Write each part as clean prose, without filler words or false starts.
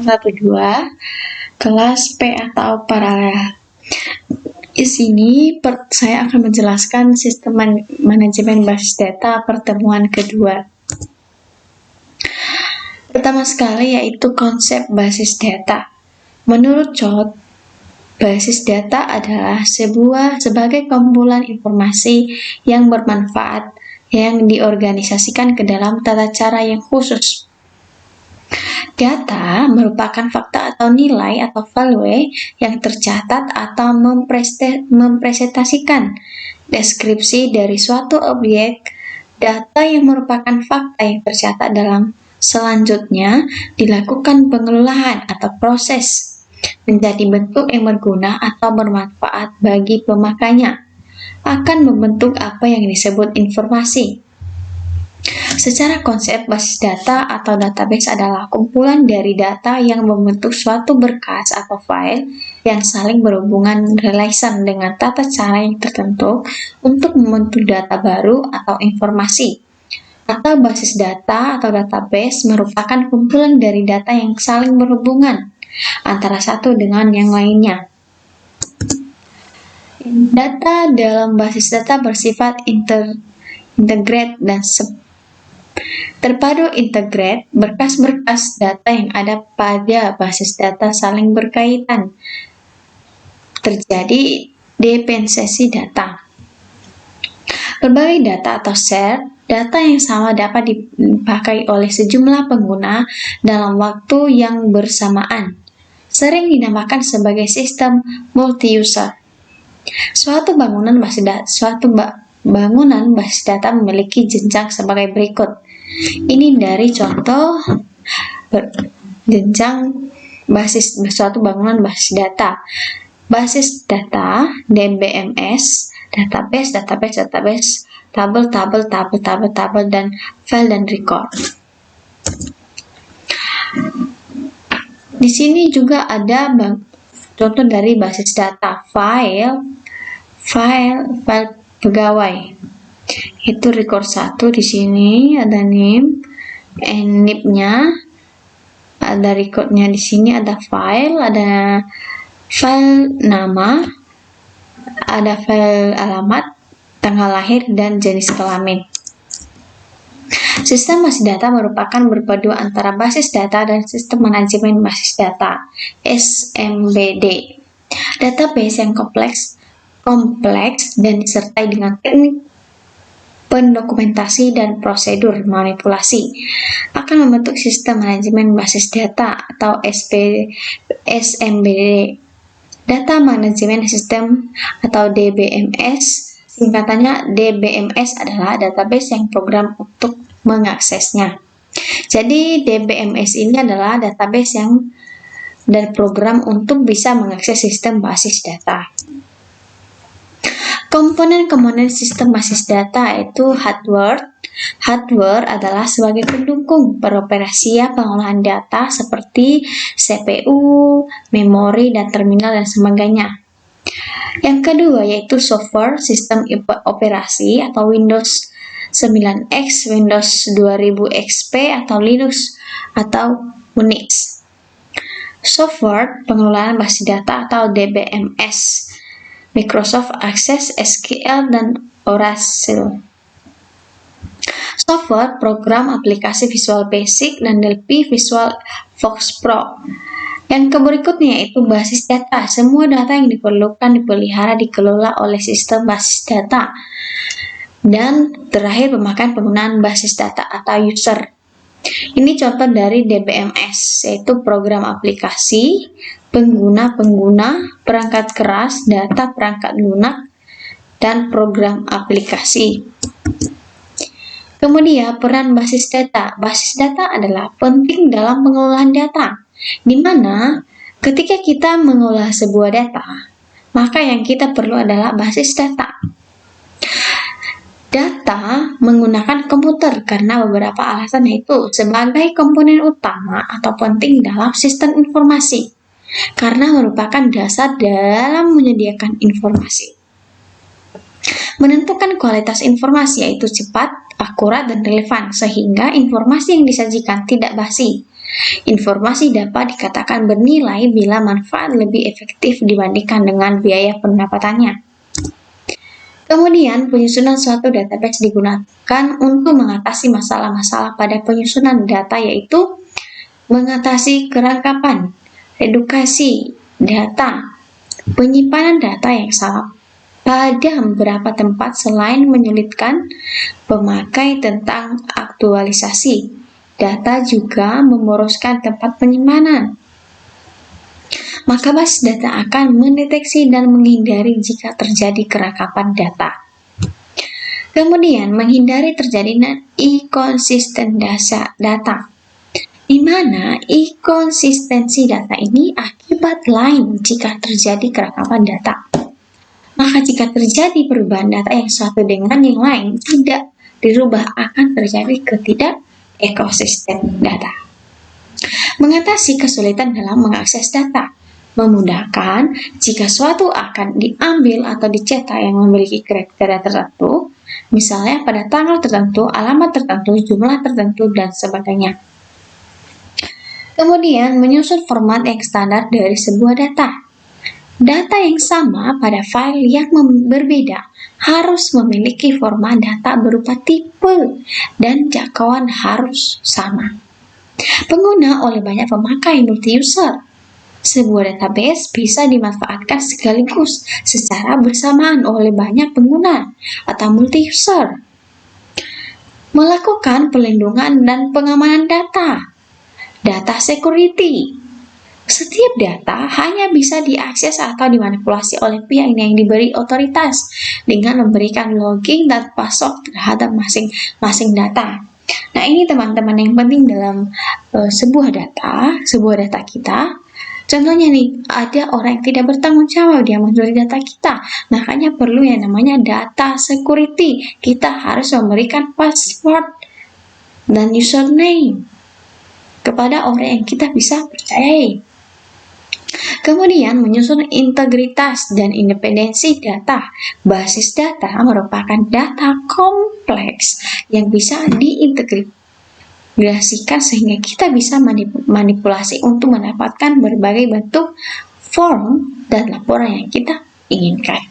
012 kelas P atau paralel. Di sini saya akan menjelaskan sistem manajemen basis data pertemuan kedua. Pertama sekali yaitu konsep basis data. Menurut Choate, basis data adalah sebagai kumpulan informasi yang bermanfaat yang diorganisasikan ke dalam tata cara yang khusus. Data merupakan fakta atau nilai atau value yang tercatat atau mempresentasikan deskripsi dari suatu objek. Data yang merupakan fakta yang tercatat dalam selanjutnya dilakukan pengelolaan atau proses menjadi bentuk yang berguna atau bermanfaat bagi pemakainya, akan membentuk apa yang disebut informasi. Secara konsep, basis data atau database adalah kumpulan dari data yang membentuk suatu berkas atau file yang saling berhubungan relation dengan tata cara yang tertentu untuk membentuk data baru atau informasi. Atau basis data atau database merupakan kumpulan dari data yang saling berhubungan antara satu dengan yang lainnya. Data dalam basis data bersifat integrate dan terpadu. Integrate, berkas-berkas data yang ada pada basis data saling berkaitan. Terjadi dependensi data. Berbagai data atau share, data yang sama dapat dipakai oleh sejumlah pengguna dalam waktu yang bersamaan. Sering dinamakan sebagai sistem multi-user. Suatu bangunan basis data memiliki jenjang sebagai berikut. Ini dari contoh jenjang suatu bangunan basis data. Basis data, DBMS, database, tabel, dan file dan record. Di sini juga ada contoh dari basis data, file pegawai. Itu record 1 di sini ada name, nip-nya, ada recordnya di sini, ada file nama, ada file alamat, tanggal lahir, dan jenis kelamin. Sistem basis data merupakan berpadu antara basis data dan sistem manajemen basis data, SMBD. Database yang kompleks dan disertai dengan teknik pendokumentasi dan prosedur manipulasi akan membentuk sistem manajemen basis data atau SMBD. Data Management System atau DBMS, singkatannya DBMS adalah database yang program untuk mengaksesnya. Jadi DBMS ini adalah database dan program untuk bisa mengakses sistem basis data. Komponen-komponen sistem basis data yaitu hardware. Hardware adalah sebagai pendukung peroperasian pengolahan data seperti CPU, memori, dan terminal dan sebagainya. Yang kedua yaitu software, sistem operasi atau Windows 9X, Windows 2000 XP atau Linux atau Unix. Software, pengelolaan basis data atau DBMS, Microsoft Access, SQL, dan Oracle. Software, program, aplikasi Visual Basic, dan Delphi Visual Fox Pro. Yang berikutnya yaitu basis data. Semua data yang diperlukan, dipelihara, dikelola oleh sistem basis data. Dan terakhir pemakaian penggunaan basis data atau user. Ini contoh dari DBMS, yaitu program aplikasi, pengguna, perangkat keras, data perangkat lunak, dan program aplikasi. Kemudian peran basis data. Basis data adalah penting dalam pengelolaan data, di mana ketika kita mengolah sebuah data, maka yang kita perlu adalah basis data. Data menggunakan komputer karena beberapa alasan, yaitu sebagai komponen utama atau penting dalam sistem informasi, karena merupakan dasar dalam menyediakan informasi. Menentukan kualitas informasi yaitu cepat, akurat, dan relevan, sehingga informasi yang disajikan tidak basi, Informasi dapat dikatakan bernilai bila manfaat lebih efektif dibandingkan dengan biaya pendapatannya. Kemudian, penyusunan suatu database digunakan untuk mengatasi masalah-masalah pada penyusunan data, yaitu mengatasi kerangkapan, redukasi data, penyimpanan data yang salah pada beberapa tempat selain menyulitkan pemakai tentang aktualisasi. Data juga memboroskan tempat penyimpanan. Maka basis data akan mendeteksi dan menghindari jika terjadi kerangkapan data. Kemudian, menghindari terjadinya inconsistent data, di mana inkonsistensi data ini akibat lain jika terjadi kerangkapan data. Maka jika terjadi perubahan data yang satu dengan yang lain tidak dirubah, akan terjadi ketidak ekosistem data. Mengatasi kesulitan dalam mengakses data. Memudahkan jika suatu akan diambil atau dicetak yang memiliki kriteria tertentu, misalnya pada tanggal tertentu, alamat tertentu, jumlah tertentu, dan sebagainya. Kemudian, menyusun format yang standar dari sebuah data. Data yang sama pada file yang berbeda harus memiliki format data berupa tipe dan jangkauan harus sama. Pengguna oleh banyak pemakai multi-user. Sebuah database bisa dimanfaatkan sekaligus secara bersamaan oleh banyak pengguna atau multi-user. Melakukan perlindungan dan pengamanan data. Data security. Setiap data hanya bisa diakses atau dimanipulasi oleh pihak yang diberi otoritas dengan memberikan login dan password terhadap masing-masing data. Nah, ini teman-teman yang penting dalam sebuah data kita. Contohnya nih, ada orang yang tidak bertanggung jawab, dia mencuri data kita. Makanya perlu yang namanya data security. Kita harus memberikan password dan username kepada orang yang kita bisa percayai. Kemudian, menyusun integritas dan independensi data. Basis data merupakan data kompleks yang bisa diintegrasikan sehingga kita bisa manipulasi untuk mendapatkan berbagai bentuk form dan laporan yang kita inginkan.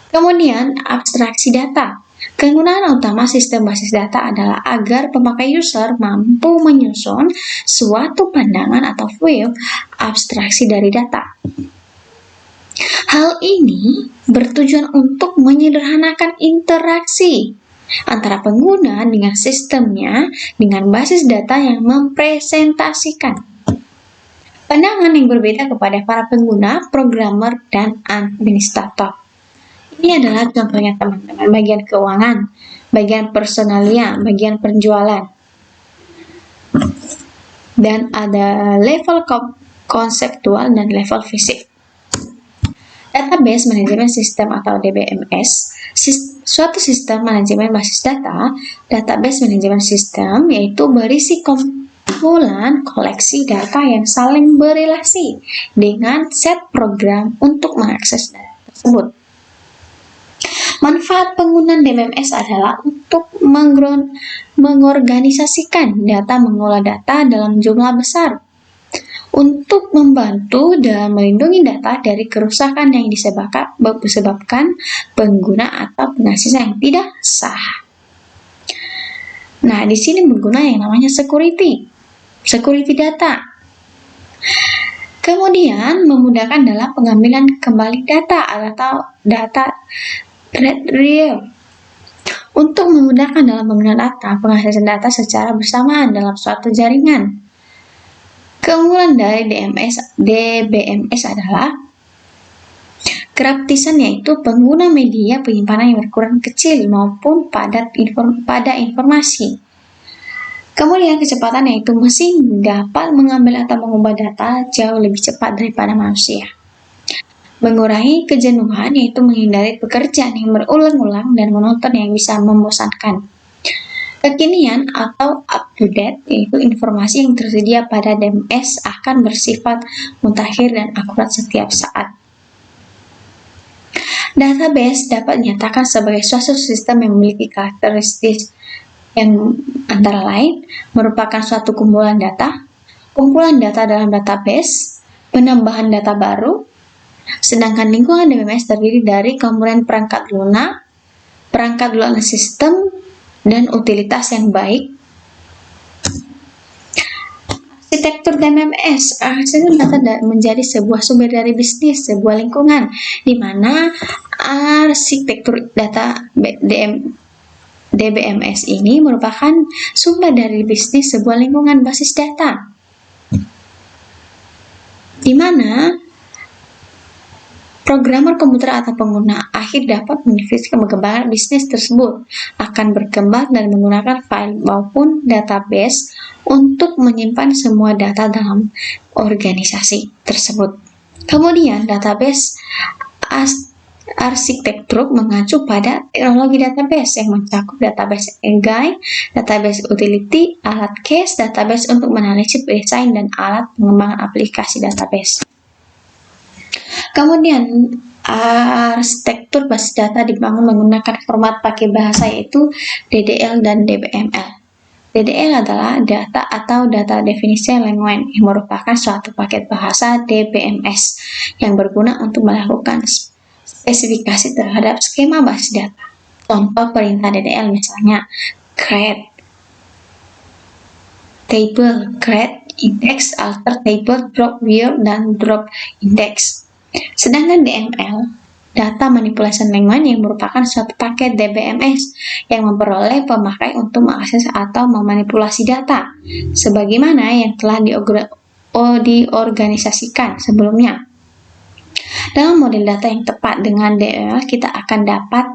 Kemudian, abstraksi data. Kegunaan utama sistem basis data adalah agar pemakai user mampu menyusun suatu pandangan atau view abstraksi dari data. Hal ini bertujuan untuk menyederhanakan interaksi antara pengguna dengan sistemnya dengan basis data yang mempresentasikan pandangan yang berbeda kepada para pengguna, programmer, dan administrator. Ini adalah contohnya teman-teman, bagian keuangan, bagian personalia, bagian penjualan. Dan ada level konseptual dan level fisik. Database Management System atau DBMS, suatu sistem manajemen basis data. Database Management System yaitu berisi kumpulan koleksi data yang saling berelasi dengan set program untuk mengakses data tersebut. Manfaat penggunaan DBMS adalah untuk mengorganisasikan data, mengolah data dalam jumlah besar, untuk membantu dan melindungi data dari kerusakan yang disebabkan pengguna atau pengakses yang tidak sah. Nah, di sini pengguna yang namanya security data. Kemudian memudahkan dalam pengambilan kembali data atau data real. Untuk memudahkan dalam penggunaan data, pengaksesan data secara bersamaan dalam suatu jaringan. Keunggulan dari DBMS adalah graftisan, yaitu pengguna media penyimpanan yang berkurang kecil maupun pada informasi. Kemudian kecepatan, yaitu mesin dapat mengambil atau mengubah data jauh lebih cepat daripada manusia. Mengurangi kejenuhan, yaitu menghindari pekerjaan yang berulang-ulang dan monoton yang bisa membosankan. Kekinian atau up-to-date, yaitu informasi yang tersedia pada DBMS akan bersifat mutakhir dan akurat setiap saat. Database dapat dinyatakan sebagai suatu sistem yang memiliki karakteristik yang antara lain merupakan suatu kumpulan data dalam database, penambahan data baru, sedangkan lingkungan DBMS terdiri dari komponen perangkat lunak sistem, dan utilitas yang baik. Arsitektur DBMS menjadi sebuah sumber dari bisnis, sebuah lingkungan, di mana arsitektur data DBMS ini merupakan sumber dari bisnis sebuah lingkungan basis data, di mana programmer komputer atau pengguna akhir dapat mendefinisikan pengembangan bisnis tersebut akan berkembang dan menggunakan file maupun database untuk menyimpan semua data dalam organisasi tersebut. Kemudian database arsitektur mengacu pada teknologi database yang mencakup database API, database utility, alat case, database untuk menanalisis desain, dan alat pengembangan aplikasi database. Kemudian arsitektur basis data dibangun menggunakan format pakai bahasa yaitu DDL dan DBML. DDL adalah data atau data definition language yang merupakan suatu paket bahasa DBMS yang berguna untuk melakukan spesifikasi terhadap skema basis data. Contoh perintah DDL misalnya create table, create index, alter table, drop where, dan drop index. Sedangkan DML, data manipulation language, yang merupakan suatu paket DBMS yang memperoleh pemakai untuk mengakses atau memanipulasi data, sebagaimana yang telah diorganisasikan sebelumnya. Dalam model data yang tepat dengan DML, kita akan dapat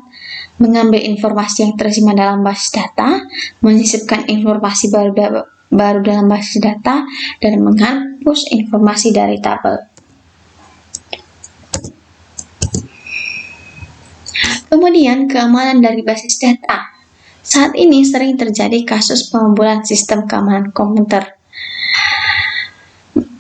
mengambil informasi yang tersimpan dalam basis data, menyisipkan informasi baru dalam basis data, dan menghapus informasi dari tabel. Kemudian, keamanan dari basis data. Saat ini sering terjadi kasus pembobolan sistem keamanan komputer,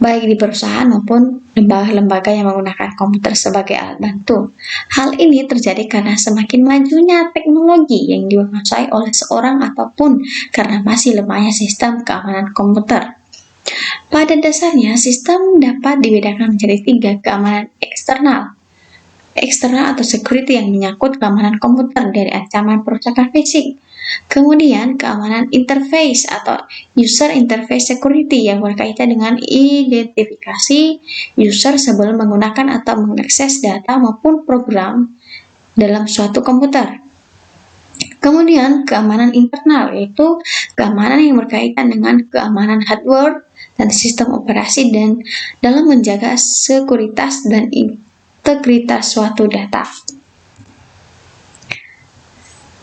baik di perusahaan maupun lembaga-lembaga yang menggunakan komputer sebagai alat bantu. Hal ini terjadi karena semakin majunya teknologi yang dikuasai oleh seorang ataupun karena masih lemahnya sistem keamanan komputer. Pada dasarnya, sistem dapat dibedakan menjadi 3: keamanan eksternal atau security yang menyangkut keamanan komputer dari ancaman perusakan fisik. Kemudian keamanan interface atau user interface security yang berkaitan dengan identifikasi user sebelum menggunakan atau mengakses data maupun program dalam suatu komputer. Kemudian keamanan internal yaitu keamanan yang berkaitan dengan keamanan hardware dan sistem operasi dan dalam menjaga sekuritas dan integritas suatu data.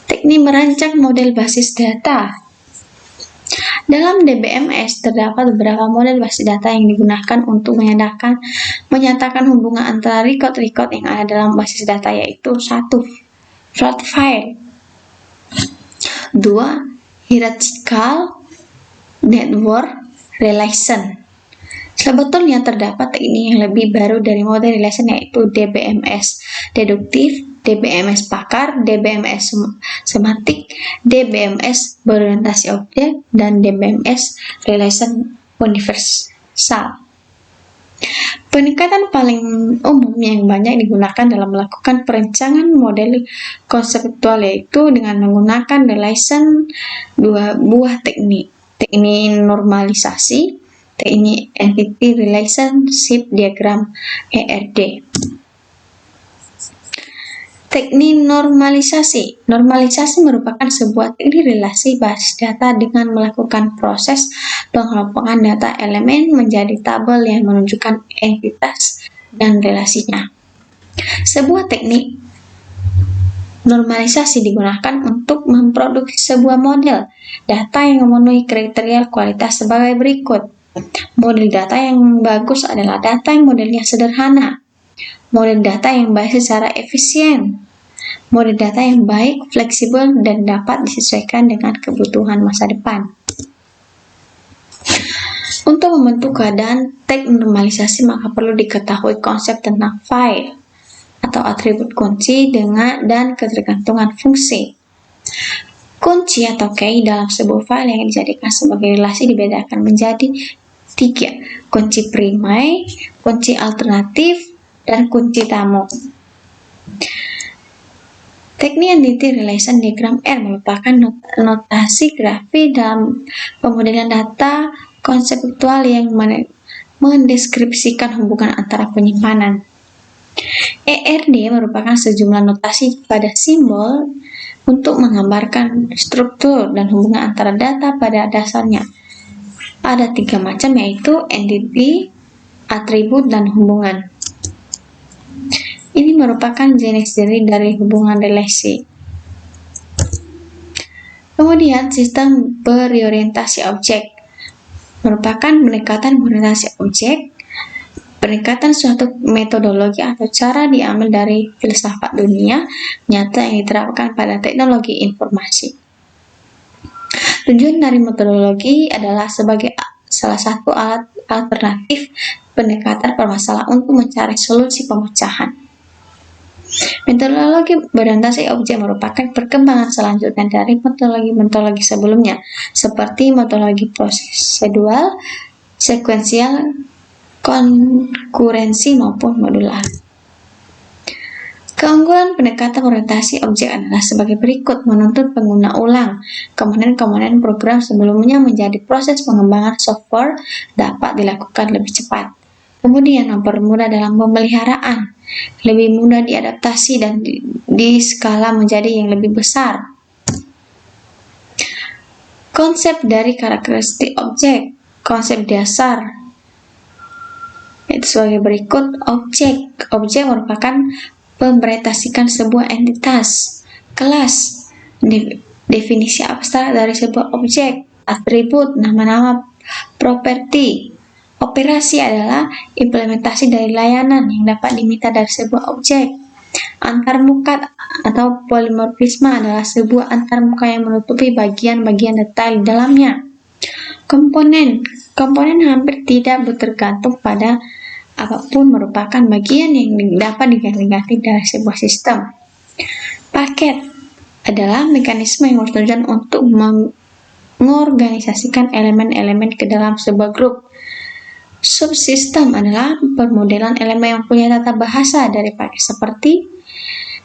Teknik merancang model basis data. Dalam DBMS terdapat beberapa model basis data yang digunakan untuk menyatakan hubungan antara record-record yang ada dalam basis data, yaitu 1. Float file, 2. Hierarchical network relation. Sebetulnya terdapat teknik yang lebih baru dari model relation, yaitu DBMS deduktif, DBMS pakar, DBMS semantik, DBMS berorientasi objek, dan DBMS relation universal. Pendekatan paling umum yang banyak digunakan dalam melakukan perencanaan model konseptual yaitu dengan menggunakan relation dua buah teknik normalisasi, teknik Entity Relationship Diagram (ERD). Teknik normalisasi. Normalisasi merupakan sebuah teknik relasi basis data dengan melakukan proses pengelompokan data elemen menjadi tabel yang menunjukkan entitas dan relasinya. Sebuah teknik normalisasi digunakan untuk memproduksi sebuah model data yang memenuhi kriteria kualitas sebagai berikut. Model data yang bagus adalah data yang modelnya sederhana. Model data yang baik secara efisien. Model data yang baik, fleksibel, dan dapat disesuaikan dengan kebutuhan masa depan. Untuk membentuk keadaan teks normalisasi, maka perlu diketahui konsep tentang file atau atribut kunci dan ketergantungan fungsi. Kunci atau key dalam sebuah file yang dijadikan sebagai relasi dibedakan menjadi 3, kunci primary, kunci alternatif, dan kunci tamu. Teknik Entity Relation Diagram R merupakan notasi grafis dalam pemodelan data konseptual yang mendeskripsikan hubungan antara penyimpanan. ERD merupakan sejumlah notasi pada simbol untuk menggambarkan struktur dan hubungan antara data pada dasarnya. Ada 3 macam, yaitu entity, atribut, dan hubungan. Ini merupakan jenis-jenis dari hubungan relasi. Kemudian sistem berorientasi objek merupakan pendekatan berorientasi objek, pendekatan suatu metodologi atau cara diambil dari filsafat dunia nyata yang diterapkan pada teknologi informasi. Tujuan dari metodologi adalah sebagai salah satu alat alternatif pendekatan permasalahan untuk mencari solusi pemecahan. Metodologi berorientasi objek merupakan perkembangan selanjutnya dari metodologi sebelumnya, seperti metodologi prosedural, sekuensial, konkurensi, maupun modular. Keunggulan pendekatan orientasi objek adalah sebagai berikut: menuntut pengguna ulang. Komponen-komponen program sebelumnya menjadi proses pengembangan software dapat dilakukan lebih cepat. Kemudian mempermudah dalam pemeliharaan, lebih mudah diadaptasi dan di skala menjadi yang lebih besar. Konsep dari karakteristik objek. Konsep dasar itu sebagai berikut: objek merupakan mempresentasikan sebuah entitas. Kelas, definisi abstrak dari sebuah objek. Atribut, nama-nama properti. Operasi adalah implementasi dari layanan yang dapat diminta dari sebuah objek. Antarmuka atau polimorfisme adalah sebuah antarmuka yang menutupi bagian-bagian detail di dalamnya. Komponen hampir tidak bergantung pada apapun, merupakan bagian yang dapat diganti-ganti dari sebuah sistem. Paket adalah mekanisme yang bertujuan untuk mengorganisasikan elemen-elemen ke dalam sebuah grup. Subsistem adalah permodelan elemen yang punya tata bahasa dari paket, seperti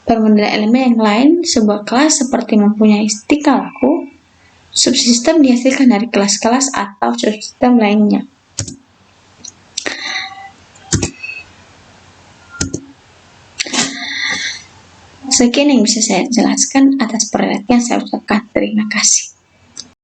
permodelan elemen yang lain. Sebuah kelas seperti mempunyai tingkah laku. Subsistem dihasilkan dari kelas-kelas atau subsistem lainnya. Sekian yang bisa saya jelaskan. Atas perhatian saya ucapkan terima kasih.